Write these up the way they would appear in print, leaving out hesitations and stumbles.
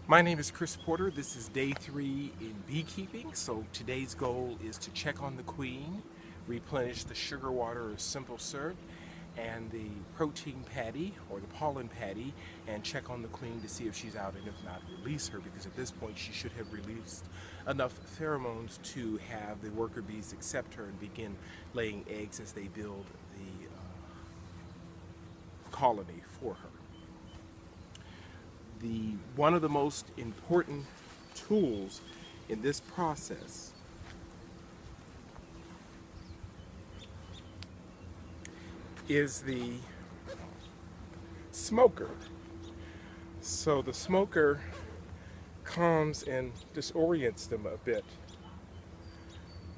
My name is Chris Porter. This is day 3 in beekeeping. So today's goal is to check on the queen, replenish the sugar water or simple syrup, and the protein patty or the pollen patty, and check on the queen to see if she's out, and if not, release her, because at this point she should have released enough pheromones to have the worker bees accept her and begin laying eggs as they build the colony for her. One of the most important tools in this process is the smoker. So the smoker calms and disorients them a bit,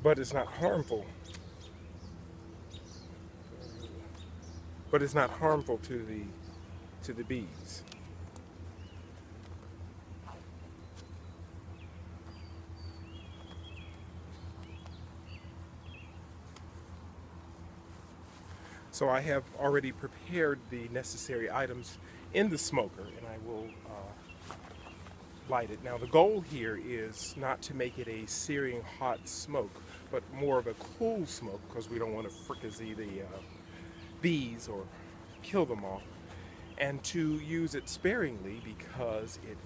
but it's not harmful. But it's not harmful to the bees. So I have already prepared the necessary items in the smoker, and I will light it. Now the goal here is not to make it a searing hot smoke, but more of a cool smoke, because we don't want to fricassee the bees or kill them all, and to use it sparingly because it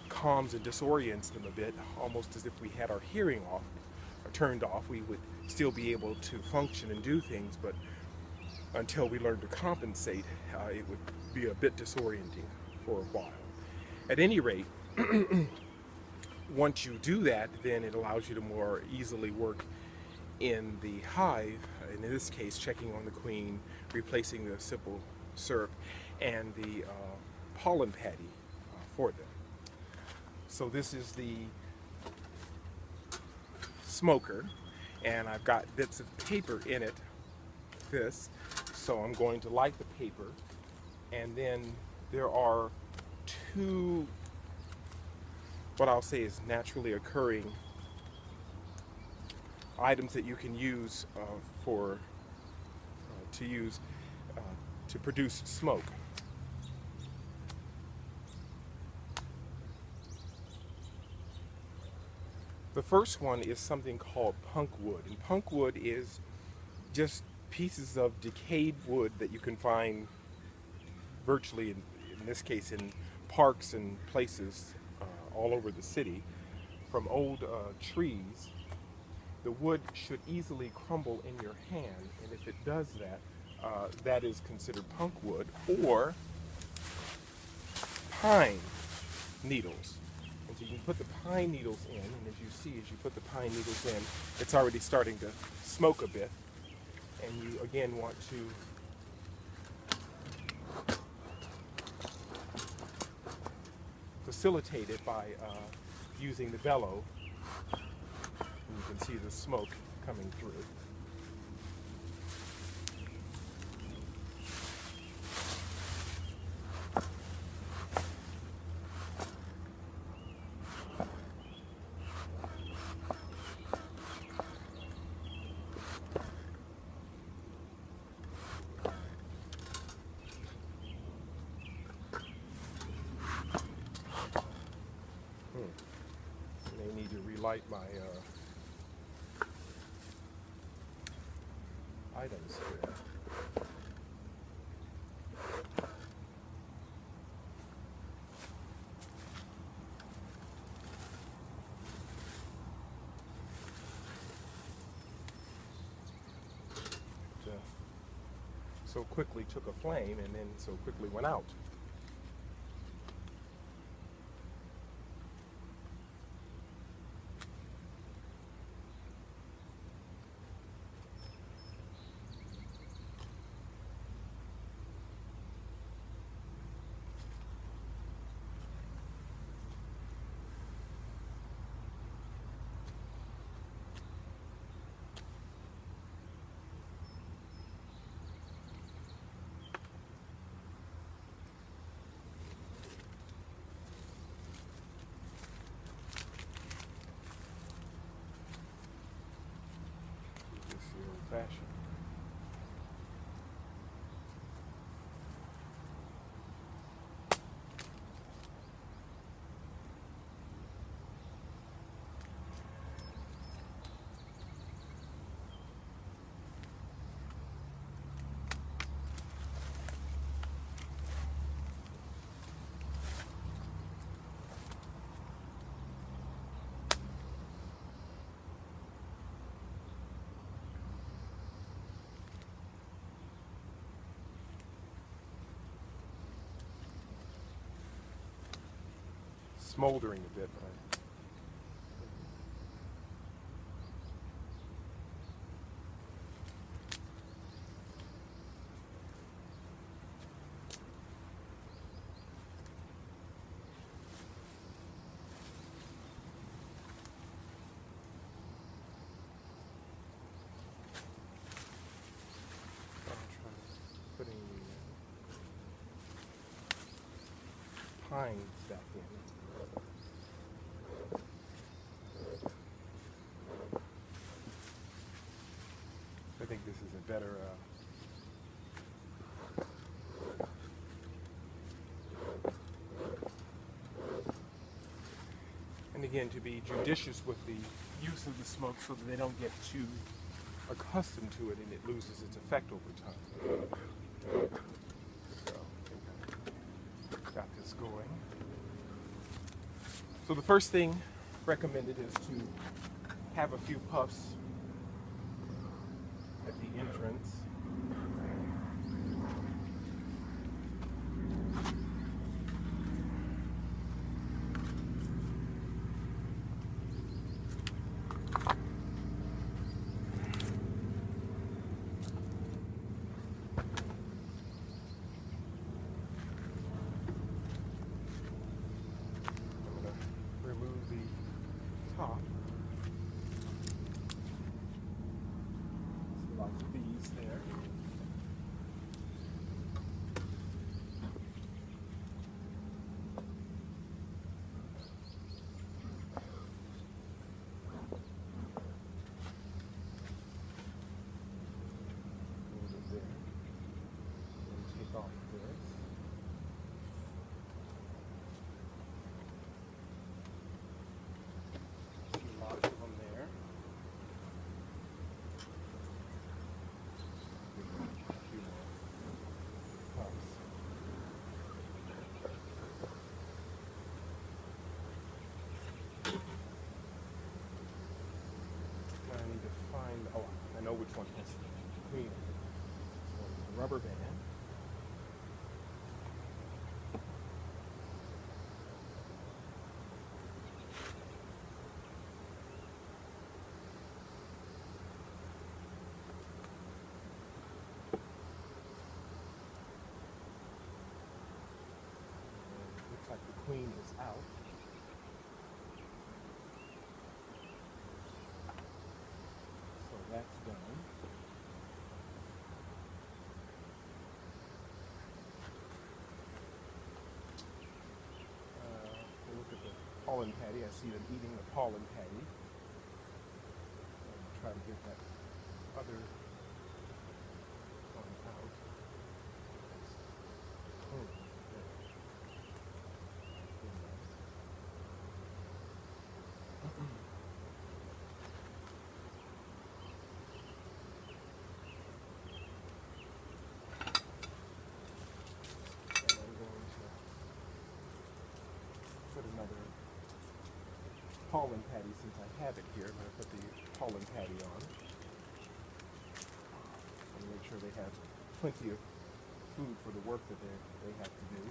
calms and disorients them a bit, almost as if we had our hearing off or turned off. We would still be able to function and do things, but until we learn to compensate, it would be a bit disorienting for a while. At any rate, once you do that, then it allows you to more easily work in the hive, and in this case checking on the queen, replacing the simple syrup, and the pollen patty for them. So this is the smoker, and I've got bits of paper in it, so I'm going to light the paper, and then there are two, what I'll say is naturally occurring items that you can use to produce smoke. The first one is something called punk wood, and punk wood is just pieces of decayed wood that you can find virtually, in this case, in parks and places all over the city, from old trees. The wood should easily crumble in your hand, and if it does that, that is considered punk wood, or pine needles. And so you can put the pine needles in, and as you see, as you put the pine needles in, it's already starting to smoke a bit. And you again want to facilitate it by using the bellow. And you can see the smoke coming through. I may need to relight my items here. So quickly took a flame and then so quickly went out. smoldering a bit, but I'll try putting the pines back in. I think this is a better and again, to be judicious with the use of the smoke so that they don't get too accustomed to it and it loses its effect over time. So, got this going. So the first thing recommended is to have a few puffs at the entrance. I'm going to remove the top. Lots of bees there. Move it there. And take off this. See lots of them there. A few more puffs. Now I need to find, oh, I know which one has the queen. The rubber band. And looks like the queen is out. So that's done. Look at the pollen patty. I see them eating the pollen patty. And try to get that other one out. Oh, there. Good nice. And I'm going to put another pollen patty since I have it here. I'm going to put the pollen patty on. And make sure they have plenty of food for the work that they have to do.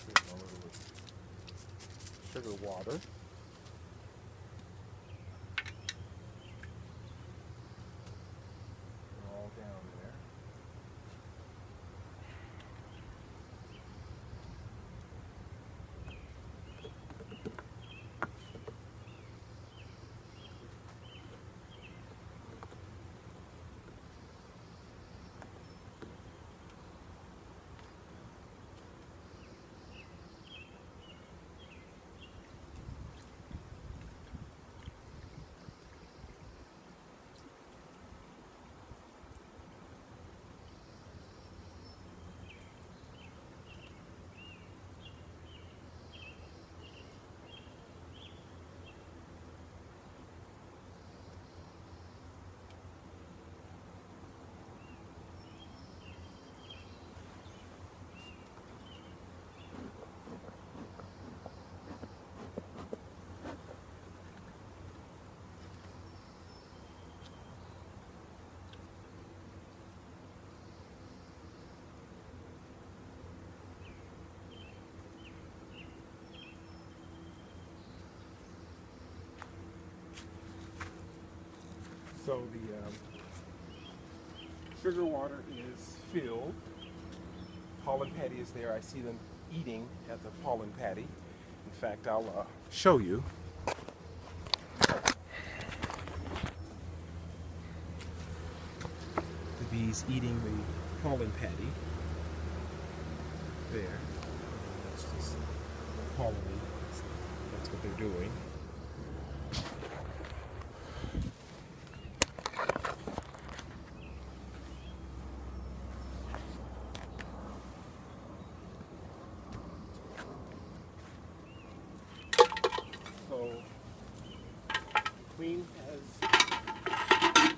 Here's a little sugar water. They're all down there. So the sugar water is filled. Pollen patty is there. I see them eating at the pollen patty. In fact, I'll show you. The bees eating the pollen patty. There. That's just the colony. That's what they're doing. So, queen has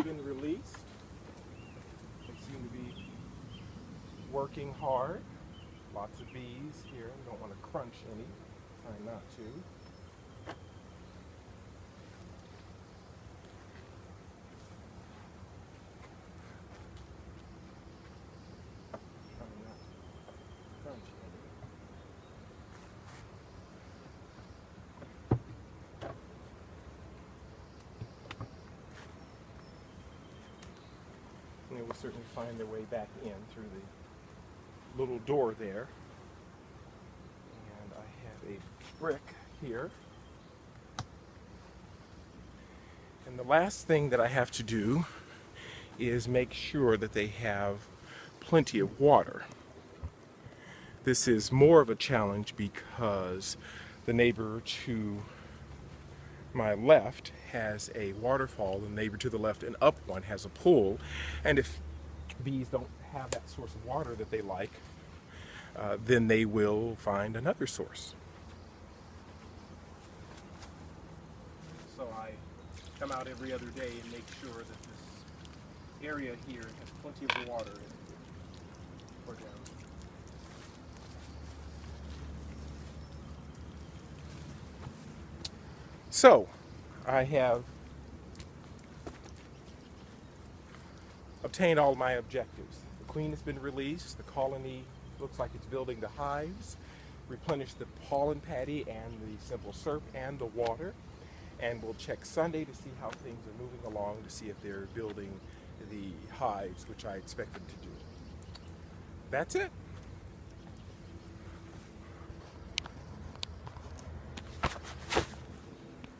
been released. They seem to be working hard. Lots of bees here. We don't want to crunch any. Try not to. Try not to crunch any. And they will certainly find their way back in through the little door there. And I have a brick here. And the last thing that I have to do is make sure that they have plenty of water. This is more of a challenge because the neighbor to my left has a waterfall, the neighbor to the left and up one has a pool, and if bees don't have that source of water that they like, then they will find another source. So I come out every other day and make sure that this area here has plenty of water in it for them. So I have obtained all my objectives. The queen has been released. The colony looks like it's building the hives. Replenish the pollen patty and the simple syrup and the water. And we'll check Sunday to see how things are moving along, to see if they're building the hives, which I expect them to do. That's it.